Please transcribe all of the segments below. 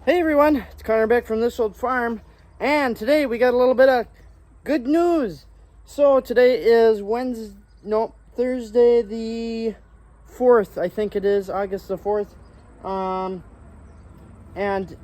Hey everyone, it's Connor back from This Old Farm, and today we got a little bit of good news. So today is Thursday the 4th, I think it is, August the 4th. And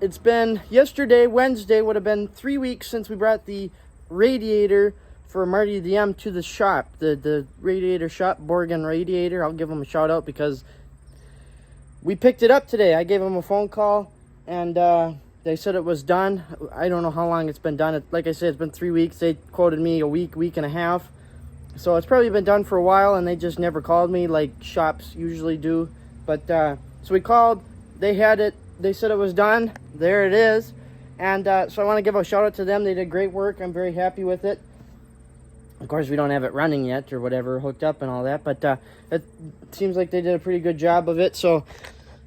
it's been, yesterday, Wednesday, would have been 3 weeks since we brought the radiator for Marte the M to the shop. The radiator shop, Borgen Radiator. I'll give them a shout out because we picked it up today. I gave them a phone call, and they said it was done. I don't know how long it's been done. Like I said, it's been 3 weeks. They quoted me a week and a half. So it's probably been done for a while, and they just never called me like shops usually do. But so we called. They had it. They said it was done. There it is. And so I want to give a shout out to them. They did great work. I'm very happy with it. Of course, we don't have it running yet or whatever, hooked up and all that. But it seems like they did a pretty good job of it. So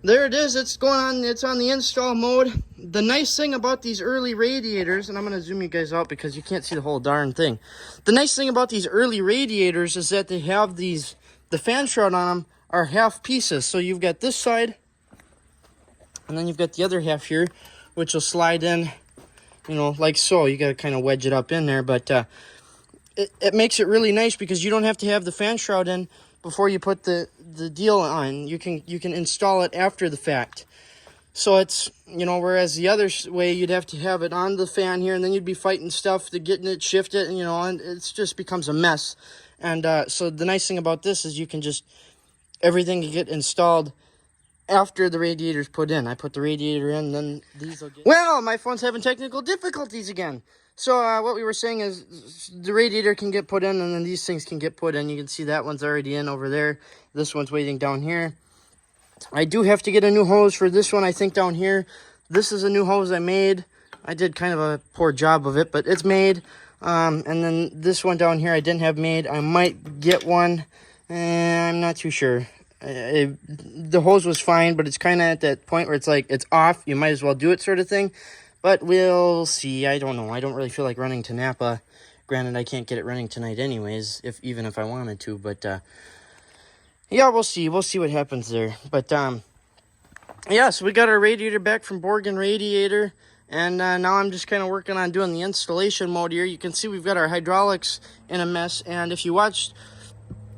there it is. It's going on. It's on the install mode. The nice thing about these early radiators, and I'm going to zoom you guys out because you can't see the whole darn thing. The nice thing about these early radiators is that they have these, the fan shroud on them are half pieces. So you've got this side, and then you've got the other half here, which will slide in, you know, like so. You got to kind of wedge it up in there, but it makes it really nice because you don't have to have the fan shroud in before you put the deal on. You can install it after the fact. So it's, you know, whereas the other way you'd have to have it on the fan here, and then you'd be fighting stuff to getting it shifted, and, you know, and it just becomes a mess. And so the nice thing about this is you can just, everything can get installed after the radiator's put in. I put the radiator in, then these will get... Well, my phone's having technical difficulties again. So what we were saying is the radiator can get put in, and then these things can get put in. You can see that one's already in over there. This one's waiting down here. I do have to get a new hose for this one, I think, down here. This is a new hose I made. I did kind of a poor job of it, but it's made. And then this one down here I didn't have made. I might get one. I'm not too sure. The hose was fine, but it's kind of at that point where it's like it's off. You might as well do it sort of thing. But we'll see. I don't know. I don't really feel like running to Napa. Granted, I can't get it running tonight anyways, even if I wanted to. But, yeah, we'll see. We'll see what happens there. But, yeah, so we got our radiator back from Borgen Radiator. And now I'm just kind of working on doing the installation mode here. You can see we've got our hydraulics in a mess. And if you watched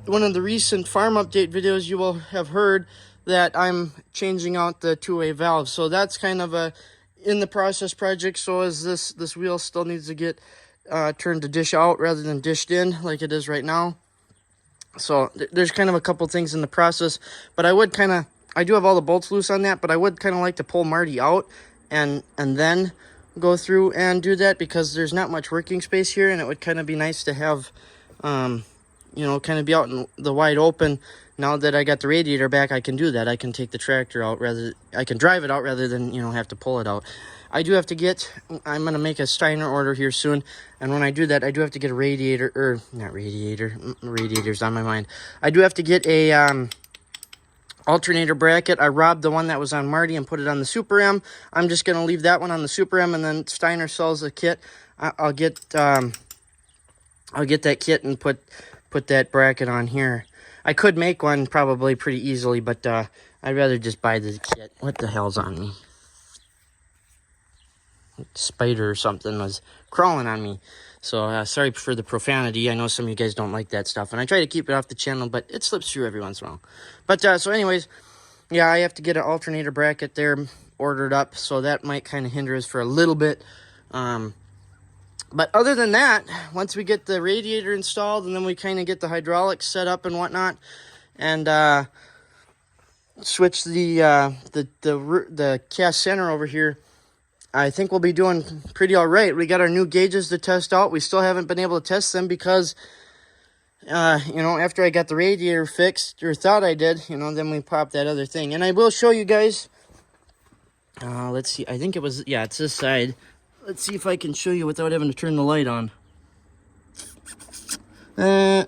one of the recent farm update videos, you will have heard that I'm changing out the two-way valve. So that's kind of a in the process project. So as this wheel still needs to get turned to dish out rather than dished in like it is right now. So there's kind of a couple things in the process, but I do have all the bolts loose on that, but I would kind of like to pull Marte out and then go through and do that because there's not much working space here, and it would kind of be nice to have you know, kind of be out in the wide open. Now that I got the radiator back, I can do that. I can take the tractor out I can drive it out rather than, you know, have to pull it out. I do have to I'm going to make a Steiner order here soon. And when I do that, I do have to get a radiator's on my mind. I do have to get a alternator bracket. I robbed the one that was on Marte and put it on the Super M. I'm just going to leave that one on the Super M, and then Steiner sells a kit. I'll get that kit and put that bracket on here. I could make one probably pretty easily, but I'd rather just buy the kit. What the hell's on me? Spider or something was crawling on me. So sorry for the profanity. I know some of you guys don't like that stuff, and I try to keep it off the channel, but it slips through every once in a while. But so anyways, yeah, I have to get an alternator bracket there ordered up, so that might kind of hinder us for a little bit. But other than that, once we get the radiator installed and then we kind of get the hydraulics set up and whatnot, and switch the cast center over here, I think we'll be doing pretty all right. We got our new gauges to test out. We still haven't been able to test them because, you know, after I got the radiator fixed, or thought I did, you know, then we popped that other thing. And I will show you guys, let's see, I think it was, yeah, it's this side. Let's see if I can show you without having to turn the light on. I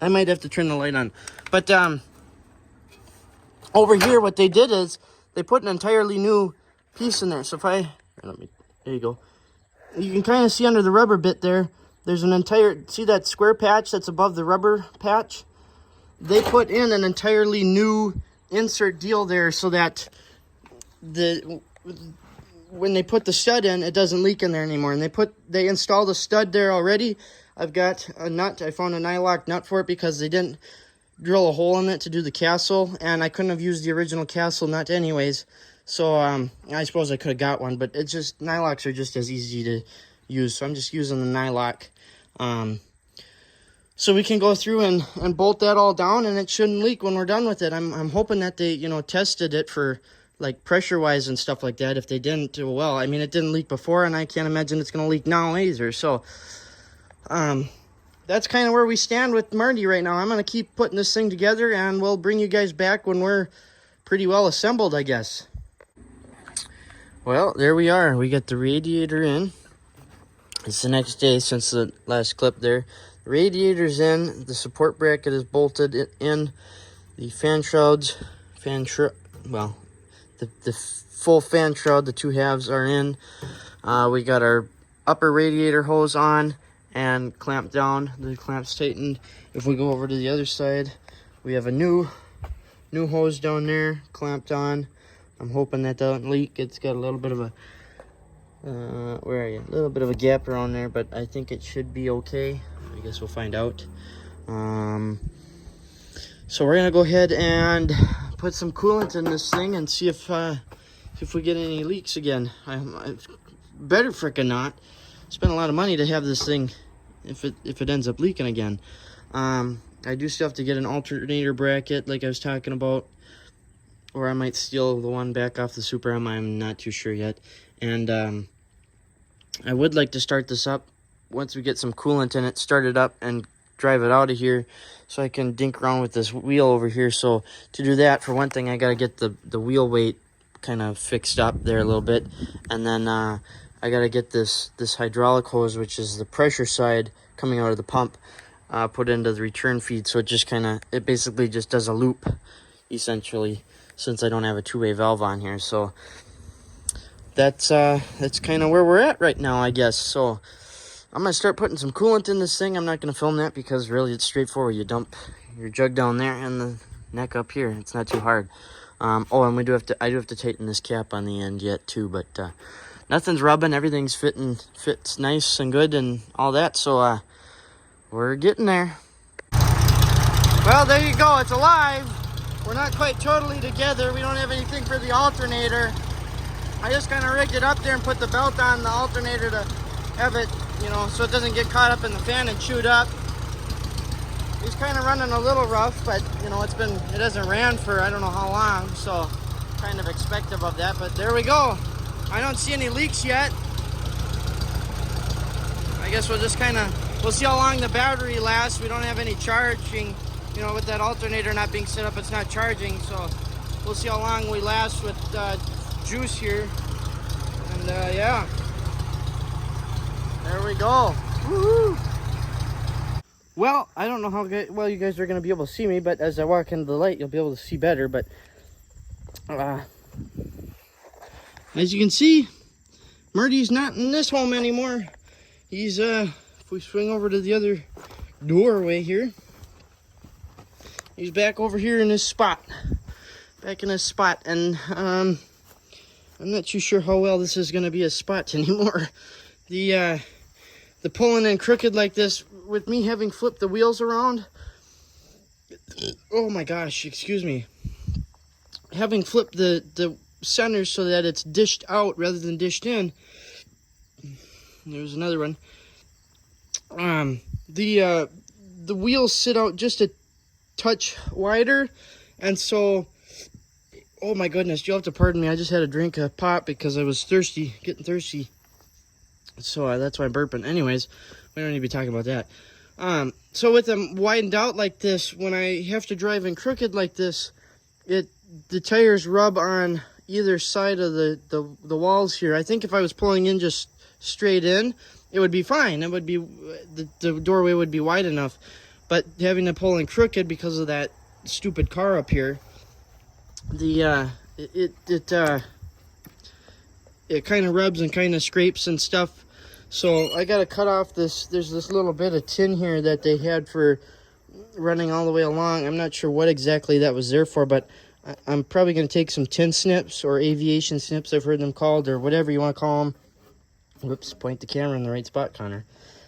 might have to turn the light on. But over here, what they did is they put an entirely new piece in there. So if there you go. You can kind of see under the rubber bit there, there's an entire, see that square patch that's above the rubber patch? They put in an entirely new insert deal there so that when they put the stud in, it doesn't leak in there anymore. And they installed a stud there already. I've got a nut. I found a nylock nut for it because they didn't drill a hole in it to do the castle, and I couldn't have used the original castle nut anyways. So I suppose I could have got one, but it's just, nylocks are just as easy to use. So I'm just using the nylock. So we can go through and bolt that all down, and it shouldn't leak when we're done with it. I'm hoping that they, you know, tested it for like pressure wise and stuff like that. If they didn't, well, I mean, it didn't leak before, and I can't imagine it's gonna leak now either. So that's kind of where we stand with Marty right now. I'm gonna keep putting this thing together, and we'll bring you guys back when we're pretty well assembled, I guess. Well, there we are. We got the radiator in. It's the next day since the last clip there. The radiator's in. The support bracket is bolted in. The fan shrouds, well, the full fan shroud, the two halves are in. We got our upper radiator hose on and clamped down. The clamp's tightened. If we go over to the other side, we have a new hose down there clamped on. I'm hoping that doesn't leak. It's got a little bit of a where are you? A little bit of a gap around there, but I think it should be okay. I guess we'll find out. So we're gonna go ahead and put some coolant in this thing and see if we get any leaks again. I better frickin' not spend a lot of money to have this thing if it ends up leaking again. I do still have to get an alternator bracket like I was talking about, or I might steal the one back off the Super M. I'm not too sure yet. And I would like to start this up once we get some coolant in it, start it up and drive it out of here so I can dink around with this wheel over here. So to do that, for one thing, I got to get the wheel weight kind of fixed up there a little bit. And then I got to get this hydraulic hose, which is the pressure side coming out of the pump, put into the return feed. So it basically just does a loop, essentially, since I don't have a two-way valve on here. So that's kind of where we're at right now, I guess. So I'm gonna start putting some coolant in this thing. I'm not gonna film that because really it's straightforward. You dump your jug down there and the neck up here. It's not too hard. And I do have to tighten this cap on the end yet too, but nothing's rubbing. Everything's fits nice and good and all that. So we're getting there. Well, there you go. It's alive. We're not quite totally together. We don't have anything for the alternator. I just kind of rigged it up there and put the belt on the alternator to have it, you know, so it doesn't get caught up in the fan and chewed up. He's kind of running a little rough, but, you know, it hasn't ran for I don't know how long, so kind of expective of that. But there we go. I don't see any leaks yet. I guess we'll see how long the battery lasts. We don't have any charging. You know, with that alternator not being set up, it's not charging, so we'll see how long we last with juice here. And yeah, there we go. Woohoo! Well, I don't know how well you guys are going to be able to see me, but as I walk into the light, you'll be able to see better. But as you can see, Marty's not in this home anymore. He's if we swing over to the other doorway here, he's back over here in his spot. Back in his spot. And I'm not too sure how well this is going to be a spot anymore. The pulling in crooked like this, with me having flipped the wheels around. Oh my gosh, excuse me. Having flipped the center so that it's dished out rather than dished in. There's another one. The wheels sit out just a touch wider, and so, oh my goodness, you'll have to pardon me. I just had a drink of pop because I was getting thirsty. So that's why I'm burping. Anyways, we don't need to be talking about that. So with them widened out like this, when I have to drive in crooked like this, the tires rub on either side of the walls here. I think if I was pulling in just straight in, it would be fine. It would be the doorway would be wide enough. But having to pull in crooked because of that stupid car up here, it kind of rubs and kind of scrapes and stuff. So I got to cut off this. There's this little bit of tin here that they had for running all the way along. I'm not sure what exactly that was there for, but I'm probably going to take some tin snips or aviation snips, I've heard them called, or whatever you want to call them. Whoops, point the camera in the right spot, Connor.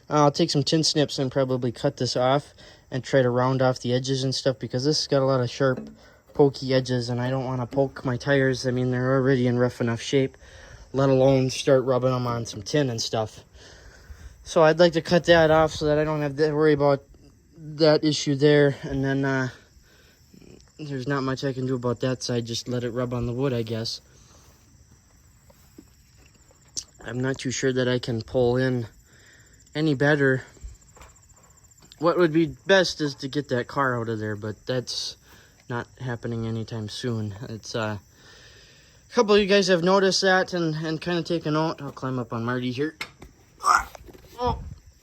I'll take some tin snips and probably cut this off and try to round off the edges and stuff, because this has got a lot of sharp, pokey edges, and I don't want to poke my tires. I mean, they're already in rough enough shape, let alone start rubbing them on some tin and stuff. So I'd like to cut that off so that I don't have to worry about that issue there. And then there's not much I can do about that side, just let it rub on the wood, I guess. I'm not too sure that I can pull in any better. What would be best is to get that car out of there, but that's not happening anytime soon. It's a couple of you guys have noticed that and kind of taken note. I'll climb up on Marty here. Oh,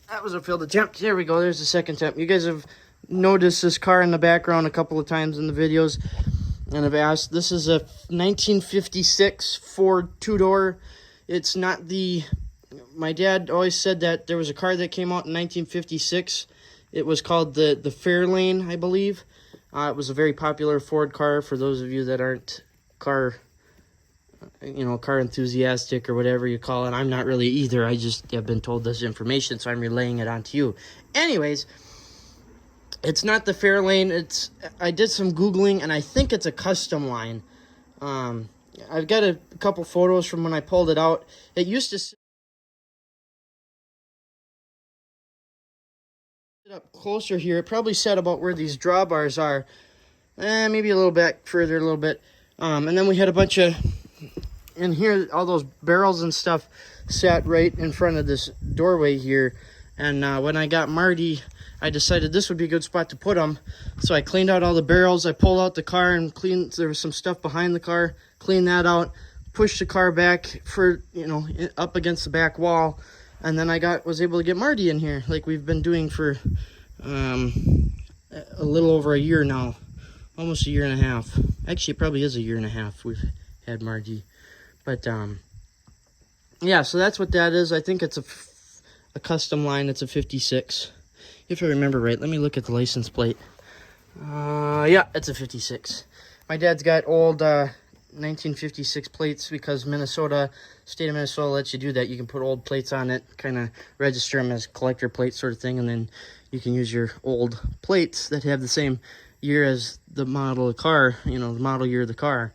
that was a failed attempt. There we go. There's the second attempt. You guys have noticed this car in the background a couple of times in the videos and have asked. This is a 1956 Ford two-door. It's not the... My dad always said that there was a car that came out in 1956. It was called the Fairlane, I believe. It was a very popular Ford car for those of you that aren't car enthusiastic or whatever you call it. I'm not really either. I just have been told this information, so I'm relaying it onto you. Anyways, it's not the Fairlane. I did some Googling, and I think it's a custom line. I've got a couple photos from when I pulled it out. It used to sit up closer here. It probably sat about where these drawbars are. Maybe a little back further, a little bit. And then we had a bunch of... In here, all those barrels and stuff sat right in front of this doorway here. And when I got Marty, I decided this would be a good spot to put them. So I cleaned out all the barrels. I pulled out the car and cleaned. There was some stuff behind the car. Cleaned that out. Pushed the car back for, up against the back wall. And then I was able to get Marty in here, like we've been doing for a little over a year now. Almost a year and a half. Actually, it probably is a year and a half we've had Marty. But, yeah, so that's what that is. I think it's a custom line. It's a 56. If I remember right, let me look at the license plate. Yeah, it's a 56. My dad's got old 1956 plates because state of Minnesota lets you do that. You can put old plates on it, kind of register them as collector plates sort of thing, and then you can use your old plates that have the same year as the model of the car, the model year of the car.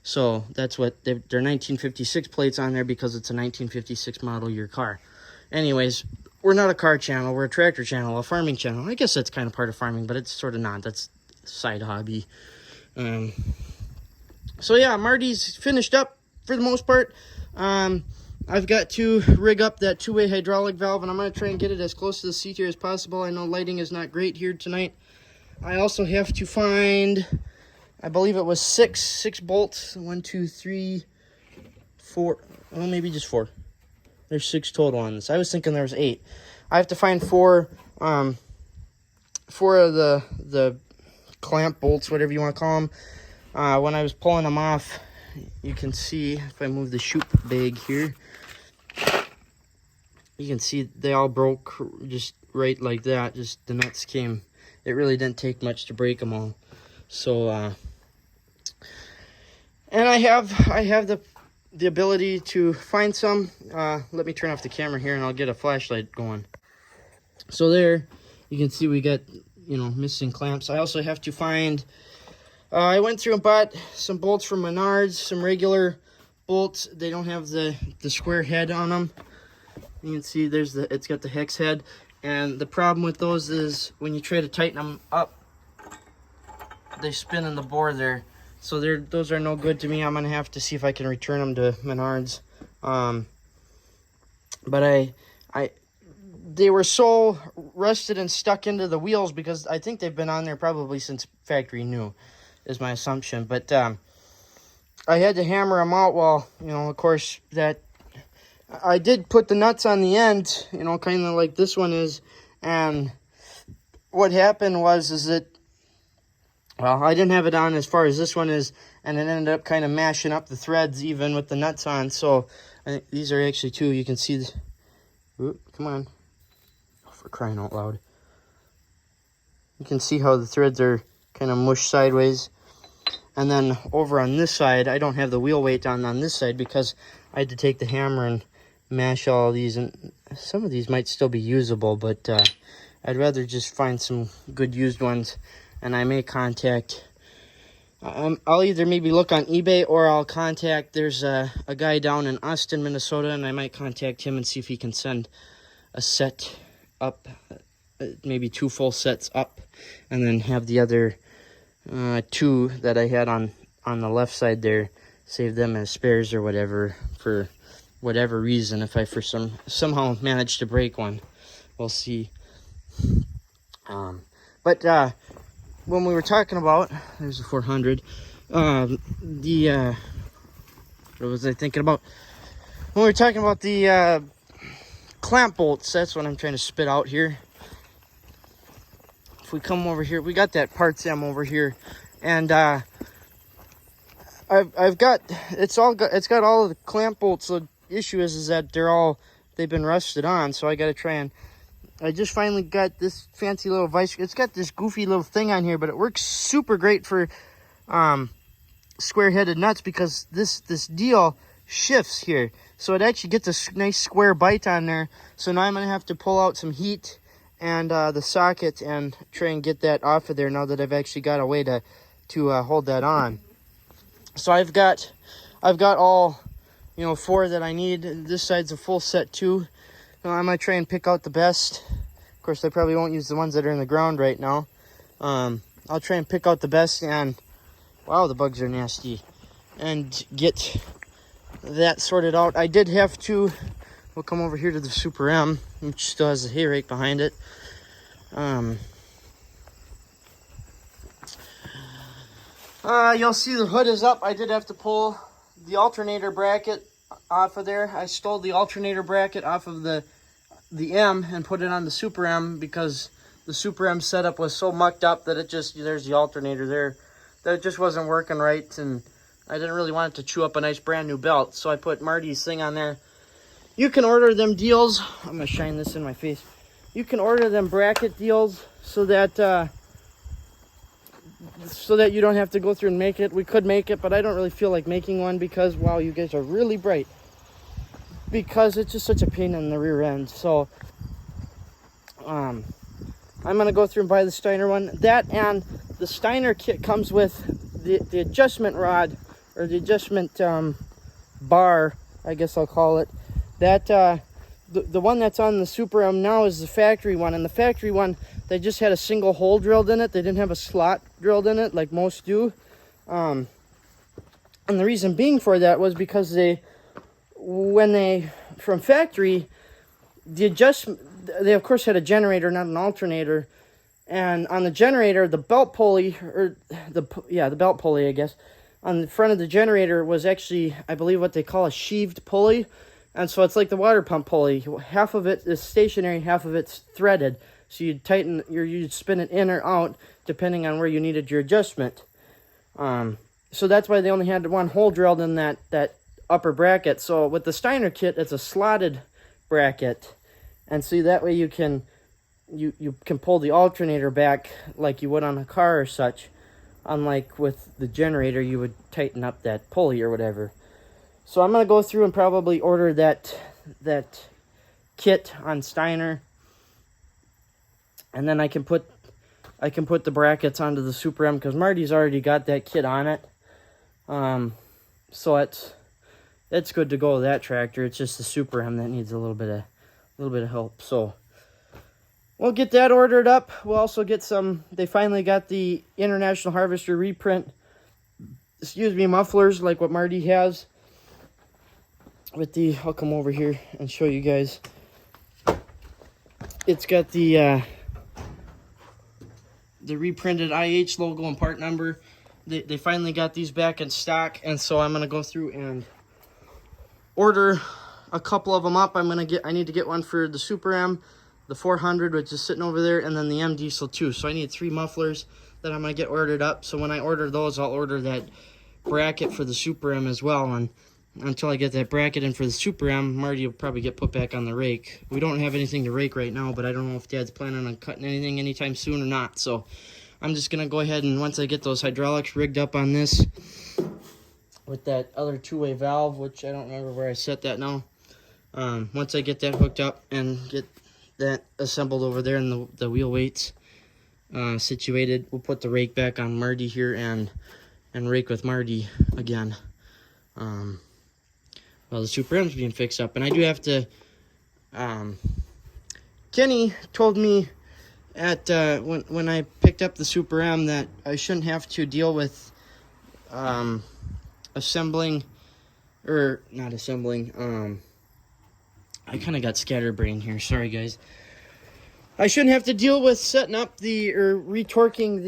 So that's what they're 1956 plates on there, because it's a 1956 model year car. Anyways, we're not a car channel. We're a tractor channel, a farming channel. I guess that's kind of part of farming, but it's sort of not. That's a side hobby. So yeah, Marty's finished up for the most part. I've got to rig up that two-way hydraulic valve, and I'm going to try and get it as close to the seat here as possible. I know lighting is not great here tonight. I also have to find... I believe it was six bolts. 1, 2, 3, 4. Well, maybe just 4. There's 6 total on this. I was thinking there was 8. I have to find 4 of the clamp bolts, whatever you want to call them. When I was pulling them off, you can see, if I move the chute bag here, you can see they all broke just right like that. Just the nuts came. It really didn't take much to break them all. So, and I have the ability to find some. Let me turn off the camera here and I'll get a flashlight going. So there, you can see we got, missing clamps. I also have to find, I went through and bought some bolts from Menards, some regular bolts. They don't have the square head on them. You can see it's got the hex head. And the problem with those is when you try to tighten them up, they spin in the bore there. So those are no good to me. I'm going to have to see if I can return them to Menards. But they were so rusted and stuck into the wheels because I think they've been on there probably since factory new, is my assumption. But I had to hammer them out. Well, of course, that I did put the nuts on the end, kind of like this one is. And what happened is that, well, I didn't have it on as far as this one is, and it ended up kind of mashing up the threads even with the nuts on. So these are actually 2. You can see this. Ooh, come on. Oh, for crying out loud. You can see how the threads are kind of mushed sideways. And then over on this side, I don't have the wheel weight on this side because I had to take the hammer and mash all these. And some of these might still be usable, but I'd rather just find some good used ones. And I may contact, I'll either maybe look on eBay or I'll contact, there's a guy down in Austin, Minnesota, and I might contact him and see if he can send a set up, maybe 2 full sets up, and then have the other 2 that I had on the left side there, save them as spares or whatever, for whatever reason. If I somehow manage to break one, we'll see. But when we were talking about, there's a 400, what was I thinking about? When we were talking about the clamp bolts, that's what I'm trying to spit out here. If we come over here, we got that parts M over here, and I've got it's got all of the clamp bolts. So the issue is that they've been rusted on, so I got to try and I just finally got this fancy little vice. It's got this goofy little thing on here, but it works super great for square-headed nuts because this deal shifts here, so it actually gets a nice square bite on there. So now I'm gonna have to pull out some heat and the socket and try and get that off of there now that I've actually got a way to hold that on. So I've got all, 4 that I need. This side's a full set too. I'm gonna try and pick out the best. Of course, I probably won't use the ones that are in the ground right now. I'll try and pick out the best, and wow, the bugs are nasty, and get that sorted out. I did have to, we'll come over here to the Super M, which still has the hay rake behind it. You'll see the hood is up. I did have to pull the alternator bracket off of there. I stole the alternator bracket off of the M and put it on the Super M because the Super M setup was so mucked up that there's the alternator there, that it just wasn't working right, and I didn't really want it to chew up a nice brand new belt, so I put Marty's thing on there. You can order them deals. I'm gonna shine this in my face. You can order them bracket deals so that you don't have to go through and make it. We could make it, but I don't really feel like making one because, wow, you guys are really bright. Because it's just such a pain in the rear end. So I'm gonna go through and buy the Steiner one. That and the Steiner kit comes with the adjustment rod, or the adjustment bar, I guess I'll call it. That the one that's on the Super M now is the factory one, and the factory one, they just had a single hole drilled in it. They didn't have a slot drilled in it like most do. And the reason being for that was because from factory, they of course had a generator, not an alternator. And on the generator, the belt pulley, the belt pulley, I guess, on the front of the generator was actually, I believe, what they call a sheaved pulley. And so it's like the water pump pulley. Half of it is stationary, half of it's threaded. So you'd spin it in or out depending on where you needed your adjustment. So that's why they only had one hole drilled in that upper bracket. So with the Steiner kit, it's a slotted bracket. And see, that way you can pull the alternator back like you would on a car or such. Unlike with the generator, you would tighten up that pulley or whatever. So I'm going to go through and probably order that kit on Steiner. And then I can put the brackets onto the Super M because Marty's already got that kit on it. So it's good to go with that tractor. It's just the Super M that needs a little bit of help. So we'll get that ordered up. We'll also get they finally got the International Harvester reprint, mufflers like what Marty has. I'll come over here and show you guys. It's got the reprinted IH logo and part number. They finally got these back in stock, and so I'm gonna go through and order a couple of them up. I need to get one for the Super M, the 400, which is sitting over there, and then the M Diesel 2. So I need 3 mufflers that I'm gonna get ordered up. So when I order those, I'll order that bracket for the Super M as well. And until I get that bracket in for the Super M, Marty will probably get put back on the rake. We don't have anything to rake right now, but I don't know if Dad's planning on cutting anything anytime soon or not. So I'm just going to go ahead and once I get those hydraulics rigged up on this with that other two-way valve, which I don't remember where I set that now. Once I get that hooked up and get that assembled over there and the wheel weights situated, we'll put the rake back on Marty here and rake with Marty again. Well, the Super M's being fixed up, and I do have to. Kenny told me at when I picked up the Super M that I shouldn't have to deal with assembling, or not assembling. I kind of got scatterbrained here. Sorry, guys. I shouldn't have to deal with setting up or retorquing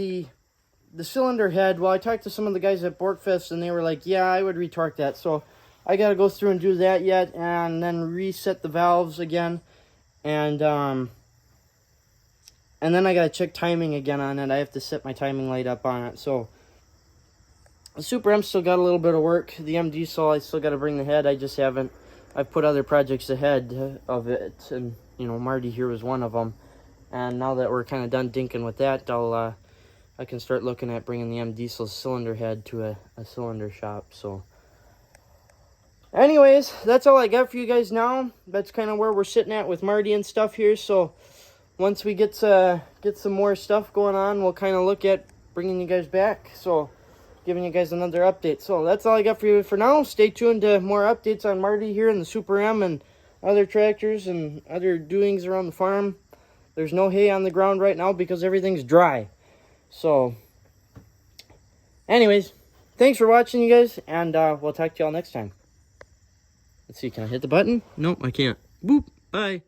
the cylinder head. Well, I talked to some of the guys at Borkfest, and they were like, yeah, I would retorque that. So I got to go through and do that yet, and then reset the valves again. And then I got to check timing again on it. I have to set my timing light up on it. So the Super M still got a little bit of work. The M diesel, I still got to bring the head. I just haven't. I've put other projects ahead of it, and you know, Marty here was one of them. And now that we're kind of done dinking with that, I can start looking at bringing the M diesel cylinder head to a cylinder shop. So anyways, that's all I got for you guys now. That's kind of where we're sitting at with Marty and stuff here. So once we get some more stuff going on, we'll kind of look at bringing you guys back. So giving you guys another update. So that's all I got for you for now. Stay tuned to more updates on Marty here in the Super M and other tractors and other doings around the farm. There's no hay on the ground right now because everything's dry. So anyways, thanks for watching, you guys, and we'll talk to y'all next time. Let's see, can I hit the button? Nope, I can't. Boop. Bye.